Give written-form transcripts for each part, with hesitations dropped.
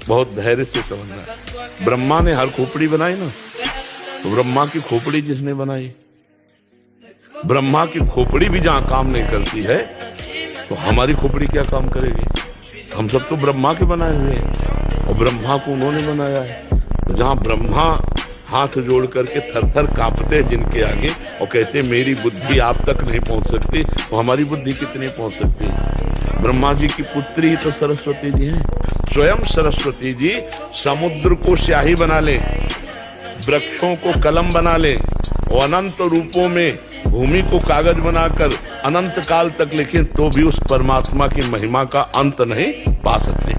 बहुत धैर्य से समझना है। ब्रह्मा ने हर खोपड़ी बनाई ना, तो ब्रह्मा की खोपड़ी जिसने बनाई, ब्रह्मा की खोपड़ी भी जहां काम नहीं करती है तो हमारी खोपड़ी क्या काम करेगी। हम सब तो ब्रह्मा के बनाए हुए हैं और ब्रह्मा को उन्होंने बनाया है। तो जहां ब्रह्मा हाथ जोड़ करके थर थर कांपते हैं जिनके आगे और कहते मेरी बुद्धि आप तक नहीं पहुंच सकती, तो हमारी बुद्धि कितनी पहुंच सकती है। ब्रह्मा जी की पुत्री तो सरस्वती जी हैं। स्वयं सरस्वती जी समुद्र को स्याही बना ले, वृक्षों को कलम बना ले और अनंत रूपों में भूमि को कागज बनाकर अनंत काल तक लिखें तो भी उस परमात्मा की महिमा का अंत नहीं पा सकते।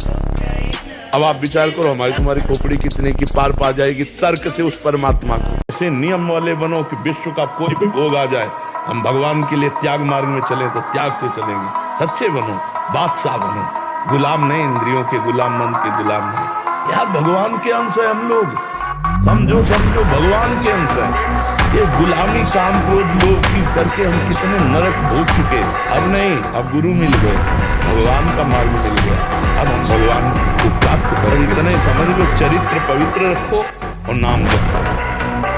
अब आप विचार करो हमारी तुम्हारी खोपड़ी कितने की पार पा जाएगी तर्क से उस परमात्मा को। ऐसे नियम वाले बनो कि विश्व का कोई भी भोग आ जाए हम भगवान के लिए त्याग मार्ग में चले तो त्याग से चलेंगे। सच्चे बनो, बादशाह बनो, गुलाम नहीं, इंद्रियों के गुलाम, मन के गुलाम नहीं। यार भगवान के अंश है हम लोग, समझो समझो भगवान के अंश है। ये गुलामी काम क्रोध लोभ की करके हम कितने नरक भोग चुके। अब नहीं, अब गुरु मिल गए, भगवान का मार्ग मिल गया, अब हम भगवान को प्राप्त करें। इतना ही समझ लो, चरित्र पवित्र रखो और नाम रखो,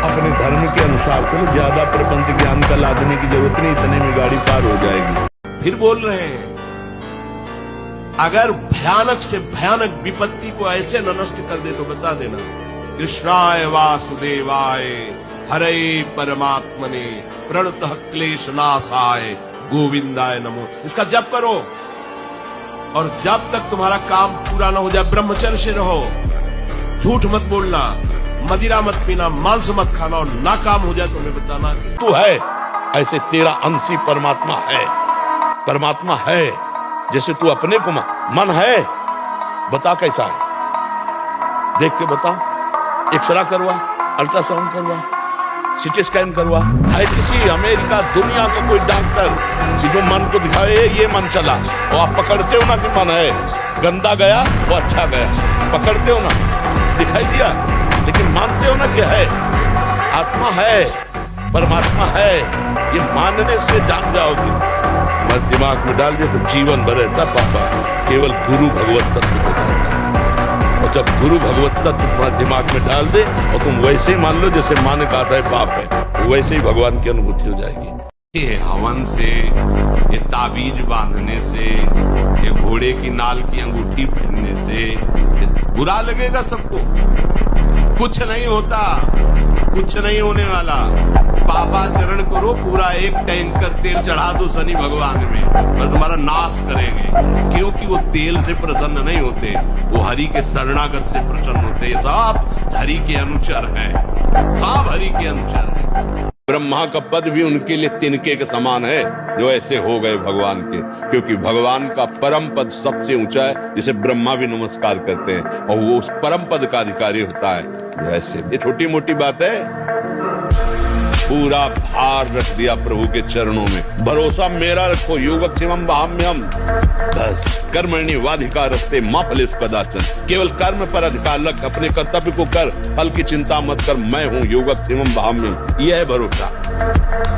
अपने धर्म के अनुसार चलो। ज्यादा प्रपंच ज्ञान का लादने की जरूरत नहीं, इतने में गाड़ी पार हो जाएगी। फिर बोल रहे हैं अगर भयानक से भयानक विपत्ति को ऐसे न नष्ट कर दे तो बता देना। कृष्णाय वासुदेवाय हरे परमात्मने प्रणतः क्लेशनाशाय गोविंदाय नमो। इसका जप करो और जब तक तुम्हारा काम पूरा ना हो जाए ब्रह्मचर्य से रहो। झूठ मत बोलना, मदिरा मत पीना, मांस मत खाना और ना काम हो जाए तो हमें बताना। तू है ऐसे तेरा अंशी परमात्मा है, परमात्मा है जैसे तू अपने को मन है। बता कैसा है, देख के बता, एक्सरा करवा, अल्ट्रासाउंड करवा, सिटी स्कैन करवा। है किसी अमेरिका दुनिया का कोई डॉक्टर कि जो मन को दिखाए ये मन चला, और आप पकड़ते हो ना कि मन है, गंदा गया वो अच्छा गया, पकड़ते हो ना, दिखाई दिया, लेकिन मानते हो ना कि है, आत्मा है, परमात्मा है। ये मानने से जान जाओगे, मत दिमाग में डाल दिया तो जीवन भर रहता पापा केवल गुरु भगवत तत्व को जानना। और जब गुरु भगवत तत्व तुम्हारे दिमाग में डाल दे और तुम वैसे ही मान लो जैसे माँ ने कहा था पाप है, तो वैसे ही भगवान की अनुभूति हो जाएगी। ये हवन से, ये ताबीज बांधने से, ये घोड़े की नाल की अंगूठी पहनने से बुरा लगेगा सबको। कुछ नहीं होता, कुछ नहीं होने वाला। पापाचरण करो, पूरा एक टैंकर तेल चढ़ा दो शनि भगवान में और तुम्हारा नाश करेंगे, क्योंकि वो तेल से प्रसन्न नहीं होते, वो हरि के शरणागत से प्रसन्न होते। ये सब हरि के अनुचर हैं, सब हरि के अनुचर हैं। ब्रह्मा का पद भी उनके लिए तिनके के समान है जो ऐसे हो गए भगवान के, क्योंकि भगवान का परम पद सबसे ऊंचा है जिसे ब्रह्मा भी नमस्कार करते हैं, और वो उस परम पद का अधिकारी होता है जो ऐसे। ये छोटी मोटी बात है, पूरा भार रख दिया प्रभु के चरणों में। भरोसा मेरा रखो, योगक्षेमं वहाम्यहम्, बस कर्मणि वाधिकारस्ते मा फलेषु कदाचन। केवल कर्म पर अधिकार रख, अपने कर्तव्य को कर, फल की चिंता मत कर, मैं हूँ योगक्षेमं वहाम्यहम्। यह है भरोसा,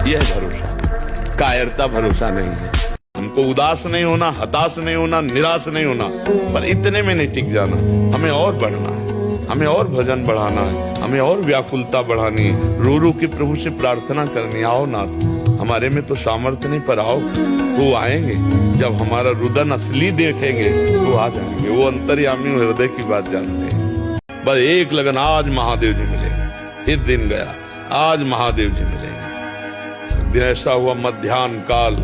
यह है भरोसा। कायरता भरोसा नहीं है। हमको उदास नहीं होना, हताश नहीं होना, निराश नहीं होना, पर इतने में नहीं टिक जाना। हमें और बढ़ना है, हमें और भजन बढ़ाना है, हमें और व्याकुलता बढ़ानी है, रो रो के प्रभु से प्रार्थना करनी। आओ नाथ, हमारे में तो सामर्थ्य नहीं, पर आओ, तो आएंगे। जब हमारा रुदन असली देखेंगे तो आ जाएंगे। वो अंतर्यामी हृदय की बात जानते हैं। बस एक लगन, आज महादेव जी मिलेंगे। फिर दिन गया, आज महादेव जी मिलेंगे। दिन ऐसा हुआ मध्याह्न काल,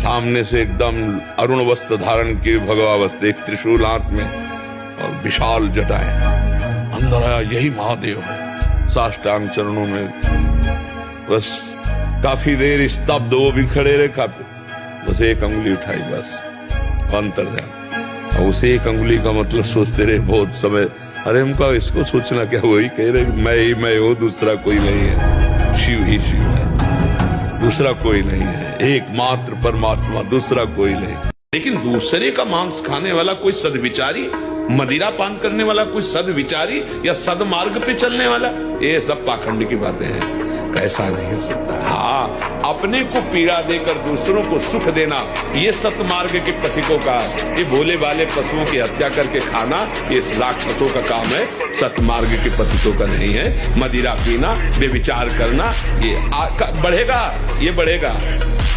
सामने से एकदम अरुण वस्त्र धारण किए भगवावस्था, एक त्रिशूल हाथ में और विशाल जटाएं, अंदर आया, यही महादेव है। साष्टांग चरणों में बस काफी देर स्तब्ध, वो भी खड़े रहे, काफी बस एक अंगुली उठाई, बस अंतर ध्यान। उस एक अंगुली का मतलब सोचते रहे बहुत समय। अरे हमको इसको सोचना क्या, वही कह रहे मैं ही मैं हूँ, दूसरा कोई नहीं है, शिव ही शिव है, दूसरा कोई नहीं है, एकमात्र परमात्मा, दूसरा कोई नहीं। लेकिन दूसरे का मांस खाने वाला कोई सद्विचारी, मदिरा पान करने वाला कोई सदविचारी या सदमार्ग पे चलने वाला, ये सब पाखंड की बातें हैं। कैसा नहीं हो सकता। हाँ, अपने को पीड़ा देकर दूसरों को सुख देना, ये सतमार्ग के पथिकों का है। ये भोले भाले पशुओं की हत्या करके खाना, ये राक्षसों का काम है, सतमार्ग के पथिकों का नहीं है। मदिरा पीना, बेविचार करना, ये बढ़ेगा, ये बढ़ेगा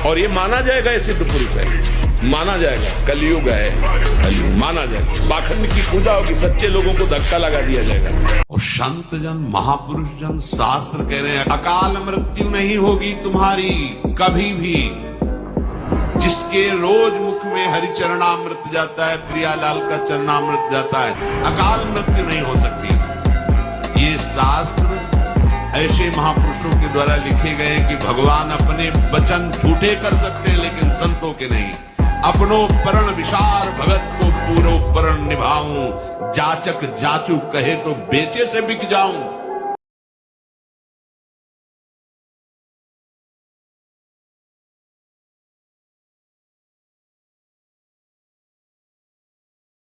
और ये माना जाएगा, ये सिद्ध पुरुष है, माना जाएगा। कलयुग है, कलयुग माना जाएगा। पाखंड की पूजा होगी, सच्चे लोगों को धक्का लगा दिया जाएगा। और संत जन, महापुरुष जन, शास्त्र कह रहे हैं अकाल मृत्यु नहीं होगी तुम्हारी कभी भी। जिसके रोज मुख में हरिचरणामृत जाता है, प्रियालाल का चरणामृत जाता है, अकाल मृत्यु नहीं हो सकती। ये शास्त्र ऐसे महापुरुषों के द्वारा लिखे गए कि भगवान अपने वचन झूठे कर सकते हैं लेकिन संतों के नहीं। अपनो परण विशार भगत को पूरो परण निभाऊं, जाचक जाचू कहे तो बेचे से बिक जाऊं।